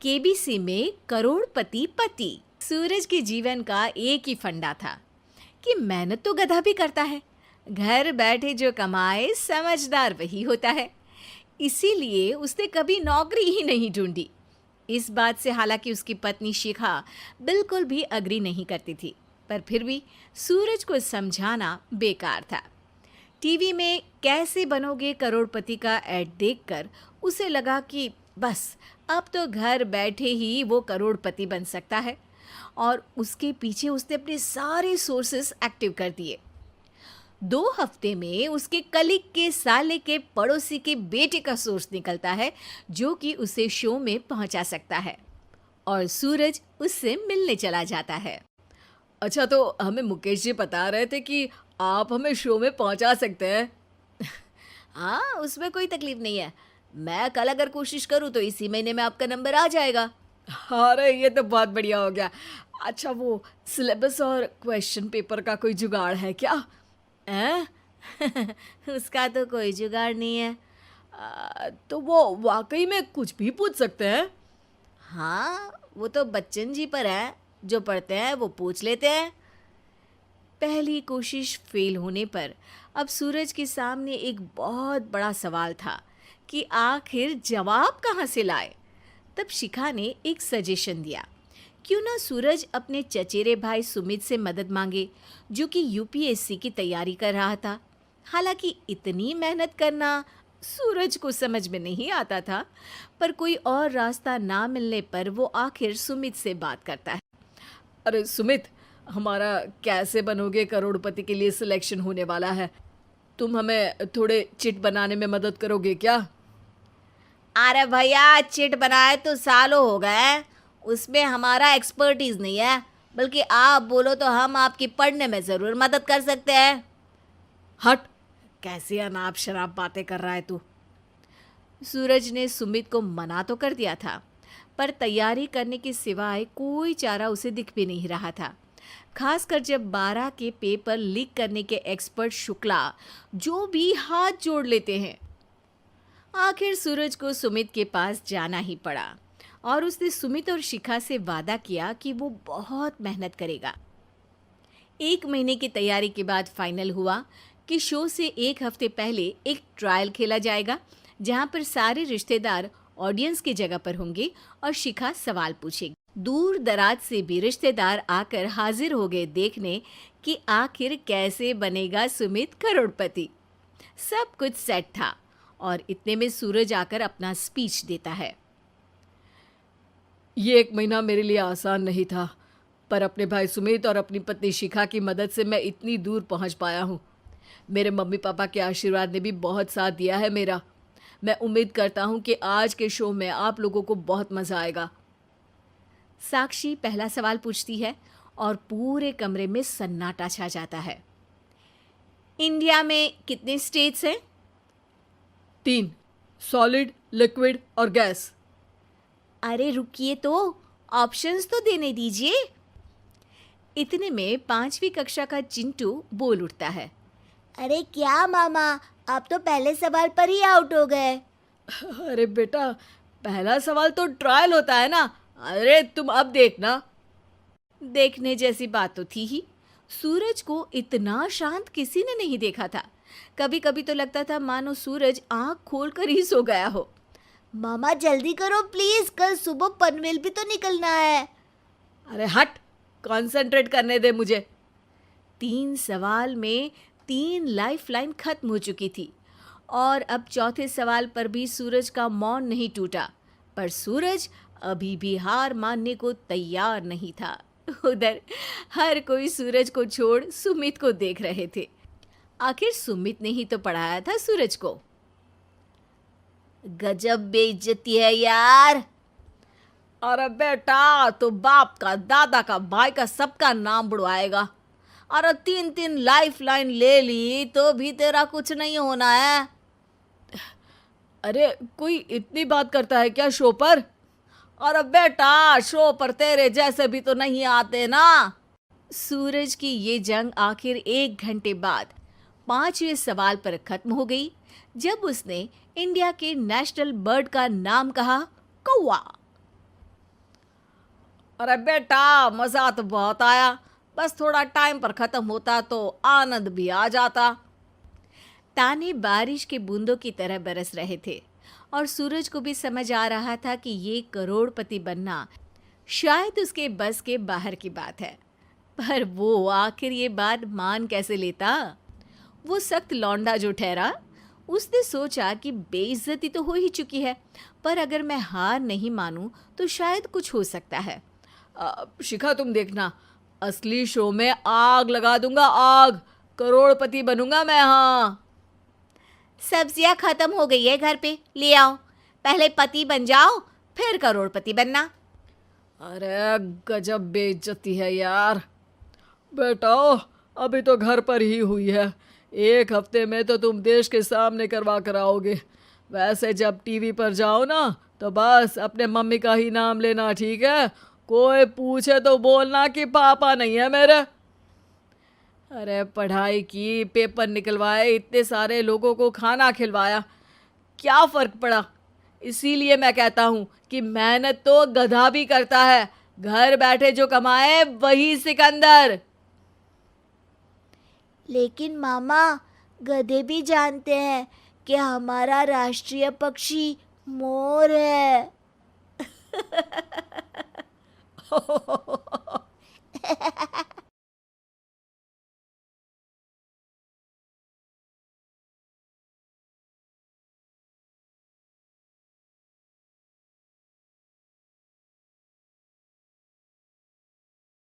KBC में करोड़पति पति। सूरज के जीवन का एक ही फंडा था कि मेहनत तो गधा भी करता है, घर बैठे जो कमाए समझदार वही होता है। इसीलिए उसने कभी नौकरी ही नहीं ढूंढी। इस बात से हालांकि उसकी पत्नी शिखा बिल्कुल भी अग्री नहीं करती थी, पर फिर भी सूरज को समझाना बेकार था। टीवी में कैसे बनोगे करोड़पति का ऐड देखकर उसे लगा कि बस अब तो घर बैठे ही वो करोड़पति बन सकता है, और उसके पीछे उसने अपने सारे सोर्सेस एक्टिव कर दिए। 2 हफ्ते में उसके कलीग के साले के पड़ोसी के बेटे का सोर्स निकलता है जो कि उसे शो में पहुंचा सकता है, और सूरज उससे मिलने चला जाता है। अच्छा, तो हमें मुकेश जी बता रहे थे कि आप हमें शो में पहुंचा सकते हैं। हाँ, उसमें कोई तकलीफ नहीं है। मैं कल अगर कोशिश करूँ तो इसी महीने में आपका नंबर आ जाएगा। अरे ये तो बहुत बढ़िया हो गया। अच्छा, वो सिलेबस और क्वेश्चन पेपर का कोई जुगाड़ है क्या? हैं? उसका तो कोई जुगाड़ नहीं है। तो वो वाकई में कुछ भी पूछ सकते हैं? हाँ, वो तो बच्चन जी पर है, जो पढ़ते हैं वो पूछ लेते हैं। पहली कोशिश फेल होने पर अब सूरज के सामने एक बहुत बड़ा सवाल था कि आखिर जवाब कहाँ से लाए। तब शिखा ने एक सजेशन दिया, क्यों ना सूरज अपने चचेरे भाई सुमित से मदद मांगे, जो कि यूपीएससी की तैयारी कर रहा था। हालांकि इतनी मेहनत करना सूरज को समझ में नहीं आता था, पर कोई और रास्ता ना मिलने पर वो आखिर सुमित से बात करता है। अरे सुमित, हमारा कैसे बनोगे करोड़पति के लिए सिलेक्शन होने वाला है। तुम हमें थोड़े चिट बनाने में मदद करोगे क्या? अरे भैया, चिट बनाए तो सालों हो गए, उसमें हमारा एक्सपर्टीज नहीं है, बल्कि आप बोलो तो हम आपकी पढ़ने में ज़रूर मदद कर सकते हैं। हट, कैसी अनाप शराब बातें कर रहा है तू। सूरज ने सुमित को मना तो कर दिया था, पर तैयारी करने के सिवाय कोई चारा उसे दिख भी नहीं रहा था। खासकर जब 12 के पेपर लीक करने के एक्सपर्ट शुक्ला जो भी हाथ जोड़ लेते हैं। आखिर सूरज को सुमित के पास जाना ही पड़ा, और उसने सुमित और शिखा से वादा किया कि वो बहुत मेहनत करेगा। 1 महीने की तैयारी के बाद फाइनल हुआ कि शो से 1 हफ्ते पहले एक ट्रायल खेला जाएगा, जहां पर सारे रिश्तेदार ऑडियंस की जगह पर होंगे और शिखा सवाल पूछेगी। दूर दराज से भी रिश्तेदार आकर हाजिर हो गए देखने कि आखिर कैसे बनेगा सुमित करोड़पति। सब कुछ सेट था, और इतने में सूरज आकर अपना स्पीच देता है। ये 1 महीना मेरे लिए आसान नहीं था, पर अपने भाई सुमित और अपनी पत्नी शिखा की मदद से मैं इतनी दूर पहुंच पाया हूँ। मेरे मम्मी पापा के आशीर्वाद ने भी बहुत साथ दिया है मेरा। मैं उम्मीद करता हूँ कि आज के शो में आप लोगों को बहुत मज़ा आएगा। साक्षी पहला सवाल पूछती है और पूरे कमरे में सन्नाटा छा जाता है। इंडिया में कितने स्टेट्स हैं? 3, सॉलिड, लिक्विड और गैस। अरे रुकिए, तो ऑप्शंस तो देने दीजिए। इतने में 5वीं कक्षा का चिंटू बोल उठता है। अरे क्या मामा, आप तो पहले सवाल पर ही आउट हो गए। अरे बेटा, पहला सवाल तो ट्रायल होता है ना। अरे तुम अब देखना। देखने जैसी बात तो थी ही। सूरज को इतना शांत किसी ने नहीं देखा था। कभी कभी तो लगता था मानो सूरज आंख खोलकर ही सो गया हो। मामा जल्दी करो प्लीज, कल सुबह पनवेल भी तो निकलना है। अरे हट, कंसंट्रेट करने दे मुझे। 3 सवाल में 3 लाइफलाइन खत्म हो चुकी थी, और अब चौथे सवाल पर भी सूरज का मौन नहीं टूटा। पर सूरज अभी भी हार मानने को तैयार नहीं था। उधर हर कोई सूरज को छोड़ सुमित को देख रहे थे। आखिर सुमित ने ही तो पढ़ाया था सूरज को। गजब बेइज्जती है यार। अरे बेटा, तो बाप का, दादा का, भाई का, सबका नाम बुड़वाएगा। अरे 3 लाइफलाइन ले ली तो भी तेरा कुछ नहीं होना है। अरे कोई इतनी बात करता है क्या शो पर? अरे बेटा, शो पर तेरे जैसे भी तो नहीं आते ना। सूरज की ये जंग आखिर 1 घंटे बाद 5वें सवाल पर खत्म हो गई, जब उसने इंडिया के नेशनल बर्ड का नाम कहा, कौवा। अरे बेटा, मजा तो बहुत आया, बस थोड़ा टाइम पर खत्म होता तो आनंद भी आ जाता। ताने बारिश के बूंदों की तरह बरस रहे थे और सूरज को भी समझ आ रहा था कि ये करोड़पति बनना शायद उसके बस के बाहर की बात है। पर वो आखिर ये बात मान कैसे लेता? वो सख्त लौंडा जो ठहरा, उसने सोचा कि बेइज्जती तो हो ही चुकी है, पर अगर मैं हार नहीं मानूं तो शायद कुछ हो सकता है। शिखा, तुम देखना, असली शो में आग लगा दूंगा, आग, करोड़पति बनूंगा मैं। हाँ, सब्जियां खत्म हो गई है घर पे, ले आओ। पहले पति बन जाओ, फिर करोड़पति बनना। अरे गजब बेइज्जती है यार। बेटा, अभी तो घर पर ही हुई है, 1 हफ्ते में तो तुम देश के सामने करवा कर आओगे। वैसे जब टीवी पर जाओ ना तो बस अपने मम्मी का ही नाम लेना, ठीक है? कोई पूछे तो बोलना कि पापा नहीं है मेरे। अरे पढ़ाई की, पेपर निकलवाए, इतने सारे लोगों को खाना खिलवाया, क्या फ़र्क पड़ा? इसीलिए मैं कहता हूँ कि मेहनत तो गधा भी करता है, घर बैठे जो कमाए वही सिकंदर। लेकिन मामा, गधे भी जानते हैं कि हमारा राष्ट्रीय पक्षी मोर है।